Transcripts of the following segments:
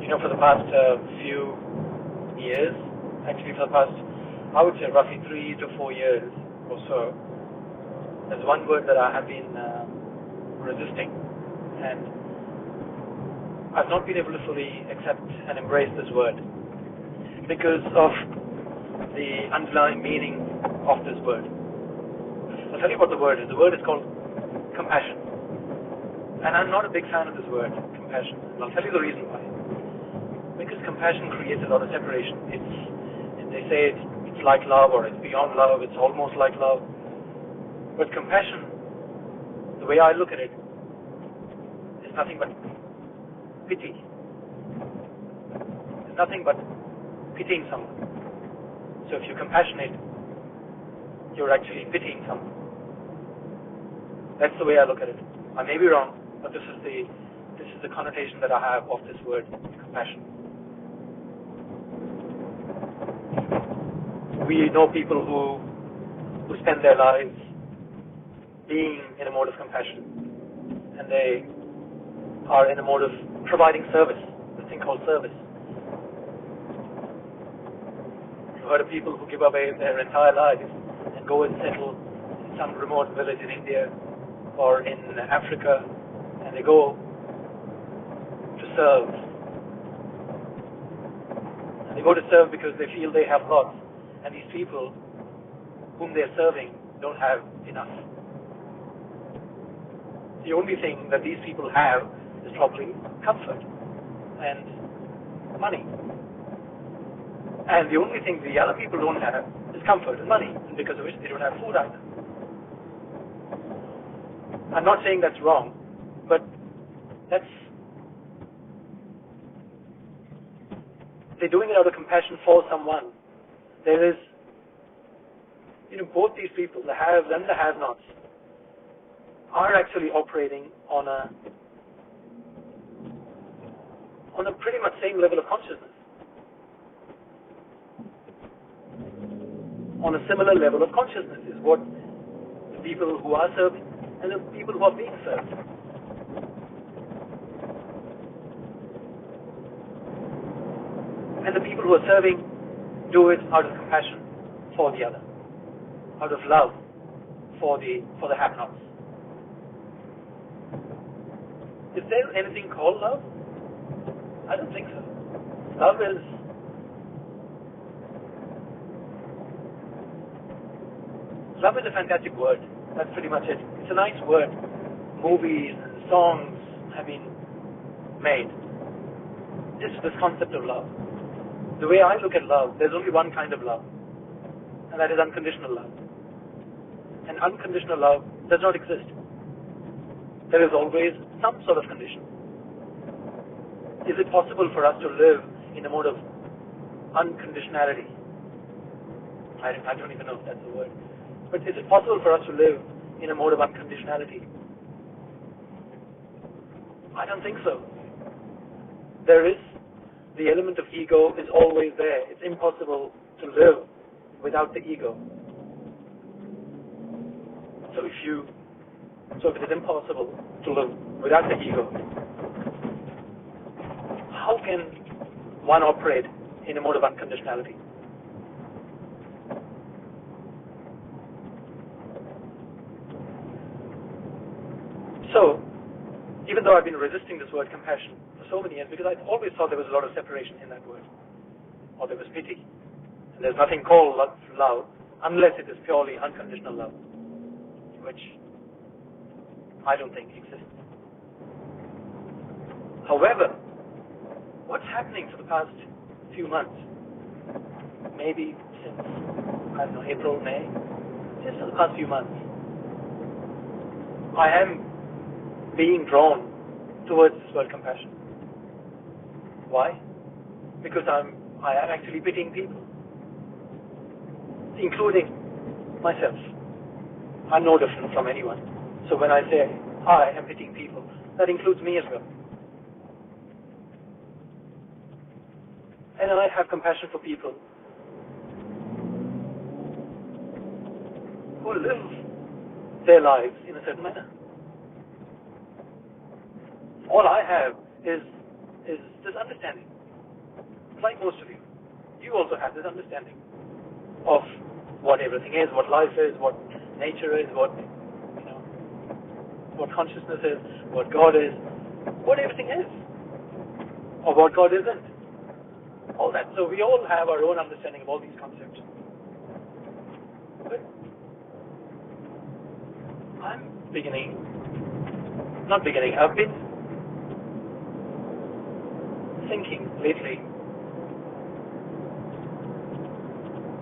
For the past few years, actually for the past, I would say roughly 3 to 4 years or so, there's one word that I have been resisting, and I've not been able to fully accept and embrace this word because of the underlying meaning of this word. I'll tell you what the word is. The word is called compassion. And I'm not a big fan of this word, compassion. And I'll tell you the reason why. Because compassion creates a lot of separation. They say it's like love, or it's beyond love, it's almost like love. But compassion, the way I look at it, is nothing but pity. It's nothing but pitying someone. So if you're compassionate, you're actually pitying someone. That's the way I look at it. I may be wrong, but this is the connotation that I have of this word, compassion. We know people who spend their lives being in a mode of compassion, and they are in a mode of providing service, this thing called service. You've heard of people who give away their entire lives and go and settle in some remote village in India or in Africa, and they go to serve. And they go to serve because they feel they have lots, and these people whom they're serving don't have enough. The only thing that these people have is probably comfort and money. And the only thing the other people don't have is comfort and money, and because of which they don't have food either. I'm not saying that's wrong, but they're doing it out of compassion for someone. There is, both these people, the haves and the have-nots, are actually operating on a pretty much same level of consciousness, on a similar level of consciousness is what the people who are serving and the people who are being served. And the people who are serving do it out of compassion for the other, out of love for the have-nots. Is there anything called love? I don't think so. Love is a fantastic word. That's pretty much it. It's a nice word. Movies and songs have been made. Just this concept of love. The way I look at love, there's only one kind of love, and that is unconditional love. And unconditional love does not exist. There is always some sort of condition. Is it possible for us to live in a mode of unconditionality? I don't even know if that's a word. But is it possible for us to live in a mode of unconditionality? I don't think so. There is the element of ego is always there. It's impossible to live without the ego. So if it is impossible to live without the ego, how can one operate in a mode of unconditionality? So, even though I've been resisting this word compassion for so many years, because I always thought there was a lot of separation in that word, or there was pity, and there's nothing called love unless it is purely unconditional love, which I don't think exists. However, what's happening for the past few months, maybe since, April, May, just for the past few months, I am being drawn towards this word compassion. Why? Because I am actually pitying people, including myself. I'm no different from anyone. So when I say I am pitying people, that includes me as well. And I have compassion for people who live their lives in a certain manner. All I have is is this understanding. Like most of you, you also have this understanding of what everything is, what life is, what nature is, what consciousness is, what God is, what everything is, or what God isn't. All that. So we all have our own understanding of all these concepts. But I've been thinking lately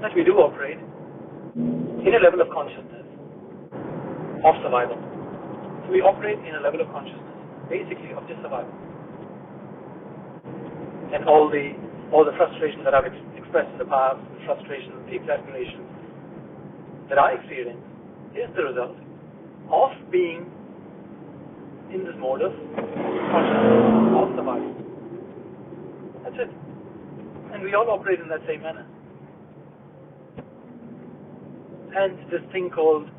that we do operate in a level of consciousness of survival. So we operate in a level of consciousness, basically of just survival. And all the frustrations that I've expressed in the past, the frustrations, the exasperations that I experience, is the result of being in this mode of consciousness of survival. That's it. And we all operate in that same manner. And this thing called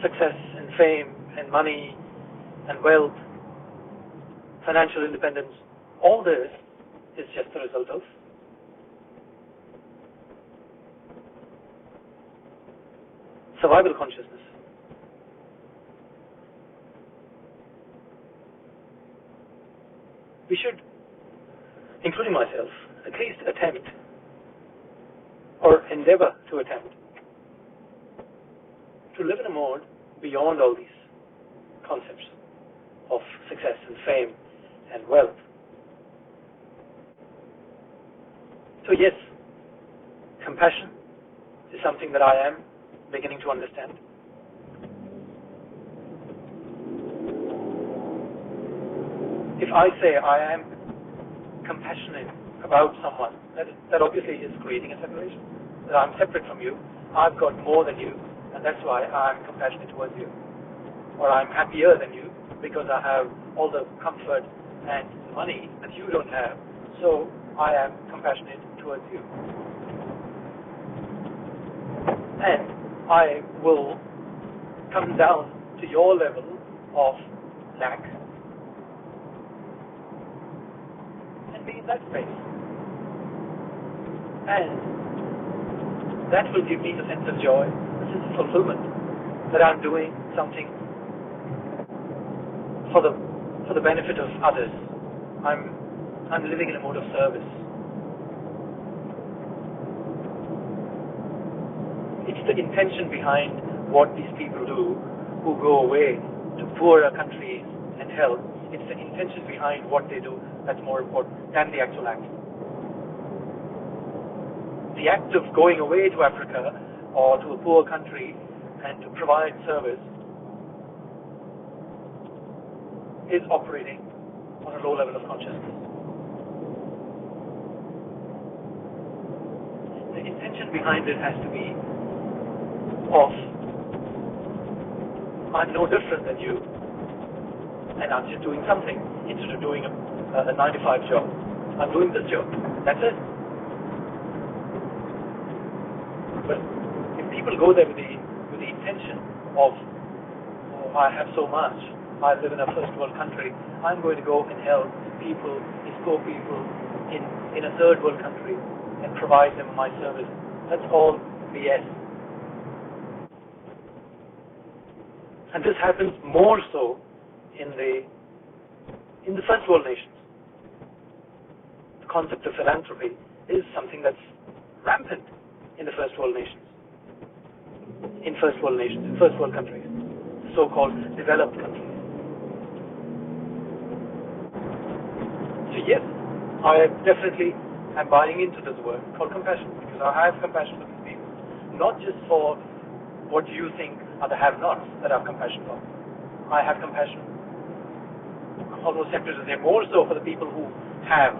success and fame and money and wealth, financial independence, all this is just the result of survival consciousness. We should, including myself, at least attempt or endeavor to attempt to live in a mode beyond all these concepts of success and fame and wealth. So yes, compassion is something that I am beginning to understand. If I say I am compassionate about someone, that obviously is creating a separation. That I'm separate from you, I've got more than you, and that's why I'm compassionate towards you. Or I'm happier than you because I have all the comfort and the money that you don't have, so I am compassionate towards you. And I will come down to your level of lack and be in that space. And that will give me the sense of joy, the sense of fulfillment, that I'm doing something for the benefit of others. I'm living in a mode of service. It's the intention behind what these people do who go away to poorer countries and help. It's the intention behind what they do that's more important than the actual act. The act of going away to Africa or to a poor country and to provide service is operating on a low level of consciousness. The intention behind it has to be of, I'm no different than you, and I'm just doing something instead of doing a 9-to-5 job. I'm doing this job. That's it. But if people go there with the intention of, oh, I have so much, I live in a first world country, I'm going to go and help people, these poor people in a third world country and provide them my service. That's all BS. And this happens more so in the first world nations. The concept of philanthropy is something that's rampant in the first world nations. In first world nations, in first world countries, so-called developed countries. So yes, I definitely am buying into this word called compassion, because I have compassion for these people, not just for what you think are the have-nots that I have compassion for. I have compassion, almost tempted to say, more so for the people who have.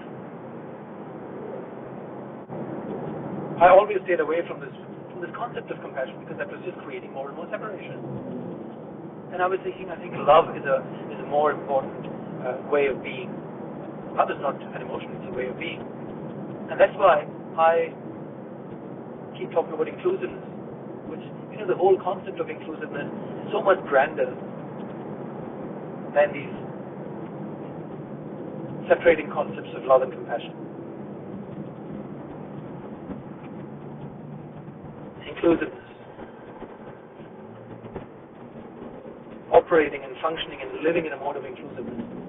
I always stayed away from this concept of compassion because that was just creating more and more separation. And I was thinking, I think love is a more important way of being. Love is not an emotion, it's a way of being. And that's why I keep talking about inclusiveness, which, the whole concept of inclusiveness is so much grander than these separating concepts of love and compassion. Inclusiveness. Operating and functioning and living in a mode of inclusiveness.